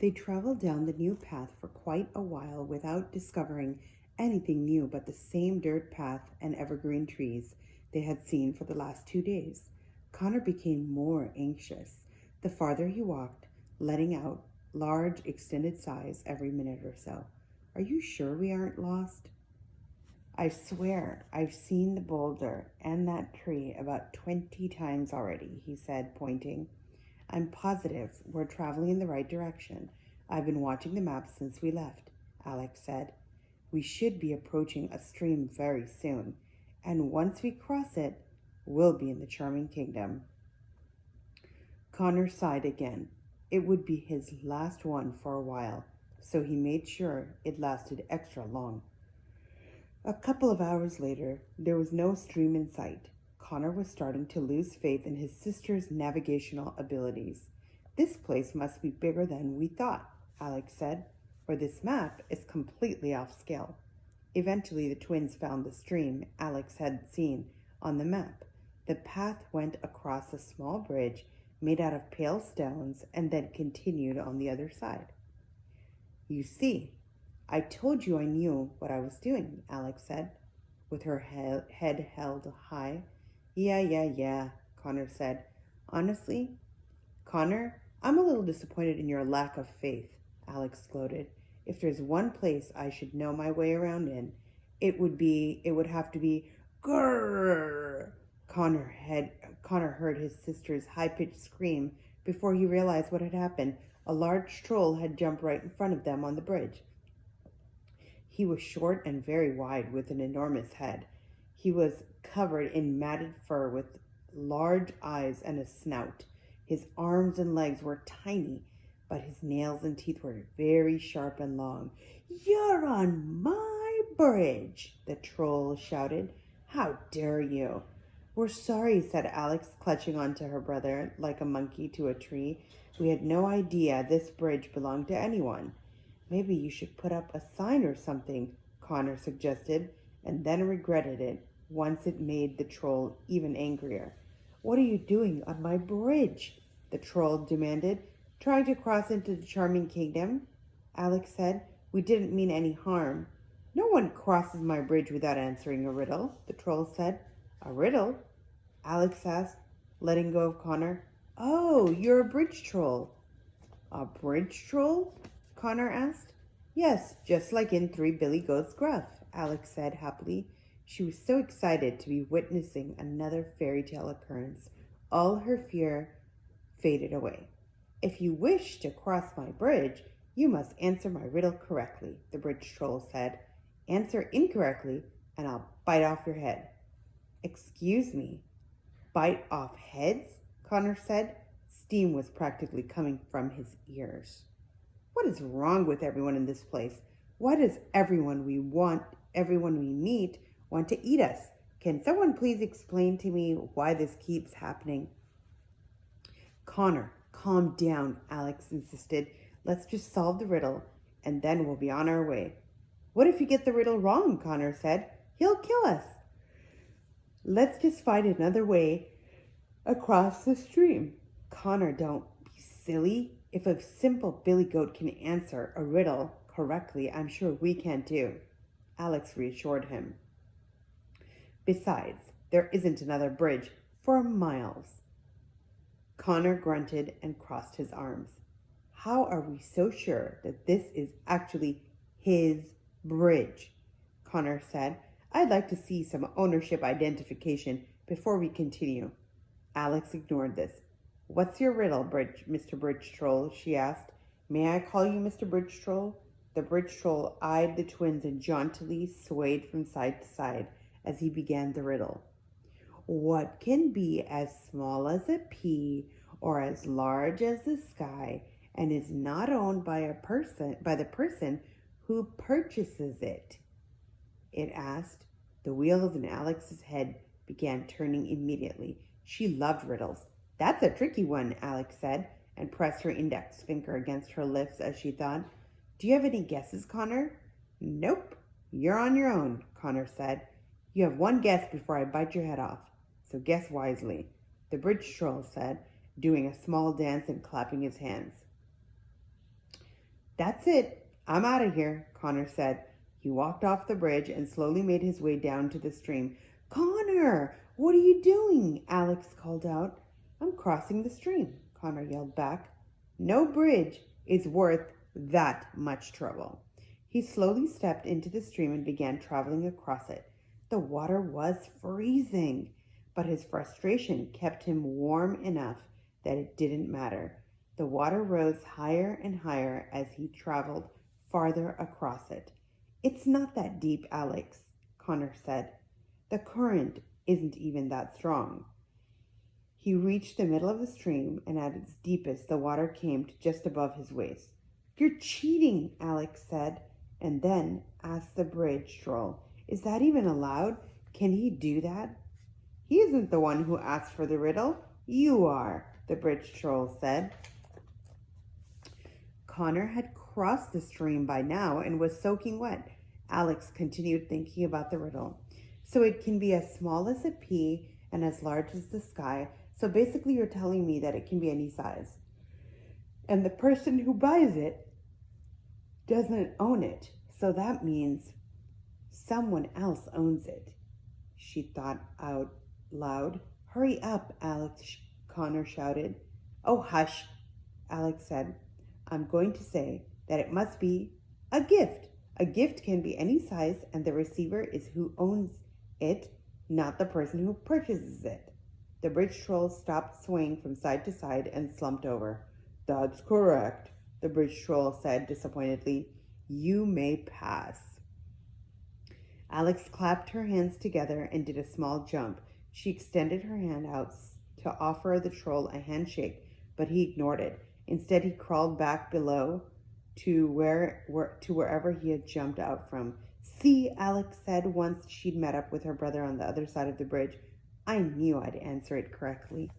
They traveled down the new path for quite a while without discovering anything new but the same dirt path and evergreen trees they had seen for the last 2 days. Connor became more anxious the farther he walked, letting out large, extended sighs every minute or so. Are you sure we aren't lost? I swear I've seen the boulder and that tree about 20 times already, he said, pointing. I'm positive we're traveling in the right direction. I've been watching the map since we left, Alex said. We should be approaching a stream very soon, and once we cross it, we'll be in the Charming Kingdom. Connor sighed again. It would be his last one for a while, so he made sure it lasted extra long. A couple of hours later, there was no stream in sight. Connor was starting to lose faith in his sister's navigational abilities. This place must be bigger than we thought, Alex said, or this map is completely off scale. Eventually, the twins found the stream Alex had seen on the map. The path went across a small bridge made out of pale stones and then continued on the other side. You see, I told you I knew what I was doing, Alex said, with her head held high. Yeah, Connor said. Honestly, Connor, I'm a little disappointed in your lack of faith, Alex gloated. If there's one place I should know my way around in, it would have to be grrr. Connor heard his sister's high-pitched scream before he realized what had happened. A large troll had jumped right in front of them on the bridge. He was short and very wide with an enormous head. He was covered in matted fur with large eyes and a snout. His arms and legs were tiny, but his nails and teeth were very sharp and long. You're on my bridge, the troll shouted. How dare you? We're sorry, said Alex, clutching onto her brother like a monkey to a tree. We had no idea this bridge belonged to anyone. Maybe you should put up a sign or something, Connor suggested, and then regretted it once it made the troll even angrier. What are you doing on my bridge? The troll demanded. Trying to cross into the Charming Kingdom, Alex said. We didn't mean any harm. No one crosses my bridge without answering a riddle, the troll said. A riddle? Alex asked, letting go of Connor. Oh, you're a bridge troll. A bridge troll? Connor asked. Yes, just like in Three Billy Goats Gruff, Alex said happily. She was so excited to be witnessing another fairy tale occurrence. All her fear faded away. If you wish to cross my bridge, you must answer my riddle correctly, the bridge troll said. Answer incorrectly, and I'll bite off your head. Excuse me, bite off heads? Connor said. Steam was practically coming from his ears. What is wrong with everyone in this place? Why does everyone we meet, want to eat us? Can someone please explain to me why this keeps happening? Connor, calm down, Alex insisted. Let's just solve the riddle, and then we'll be on our way. What if you get the riddle wrong? Connor said. He'll kill us. Let's just find another way across the stream. Connor, don't be silly. If a simple billy goat can answer a riddle correctly, I'm sure we can too, Alex reassured him. Besides, there isn't another bridge for miles. Connor grunted and crossed his arms. How are we so sure that this is actually his bridge? Connor said. I'd like to see some ownership identification before we continue. Alex ignored this. What's your riddle, Mr. Bridge Troll? She asked. May I call you Mr. Bridge Troll? The bridge troll eyed the twins and jauntily swayed from side to side as he began the riddle. What can be as small as a pea or as large as the sky and is not owned by the person who purchases it? It asked. The wheels in Alex's head began turning immediately. She loved riddles. That's a tricky one, Alex said, and pressed her index finger against her lips as she thought. Do you have any guesses, Connor? Nope. You're on your own, Connor said. You have one guess before I bite your head off, so guess wisely, the bridge troll said, doing a small dance and clapping his hands. That's it. I'm out of here, Connor said. He walked off the bridge and slowly made his way down to the stream. Connor, what are you doing? Alex called out. I'm crossing the stream, Connor yelled back. No bridge is worth that much trouble. He slowly stepped into the stream and began traveling across it. The water was freezing, but his frustration kept him warm enough that it didn't matter. The water rose higher and higher as he traveled farther across it. It's not that deep, Alex, Connor said. The current isn't even that strong. He reached the middle of the stream, and at its deepest, the water came to just above his waist. You're cheating, Alex said, and then asked the bridge troll, is that even allowed? Can he do that? He isn't the one who asked for the riddle. You are, the bridge troll said. Connor had crossed the stream by now and was soaking wet. Alex continued thinking about the riddle. So it can be as small as a pea and as large as the sky. So basically you're telling me that it can be any size. And the person who buys it doesn't own it. So that means someone else owns it. She thought out loud. Hurry up, Alex, Connor shouted. Oh, hush, Alex said. I'm going to say that it must be a gift. A gift can be any size, and the receiver is who owns it, not the person who purchases it. The bridge troll stopped swaying from side to side and slumped over. That's correct, the bridge troll said disappointedly. You may pass. Alex clapped her hands together and did a small jump. She extended her hand out to offer the troll a handshake, but he ignored it. Instead, he crawled back below to wherever he had jumped out from. See, Alex said once she'd met up with her brother on the other side of the bridge. I knew I'd answer it correctly.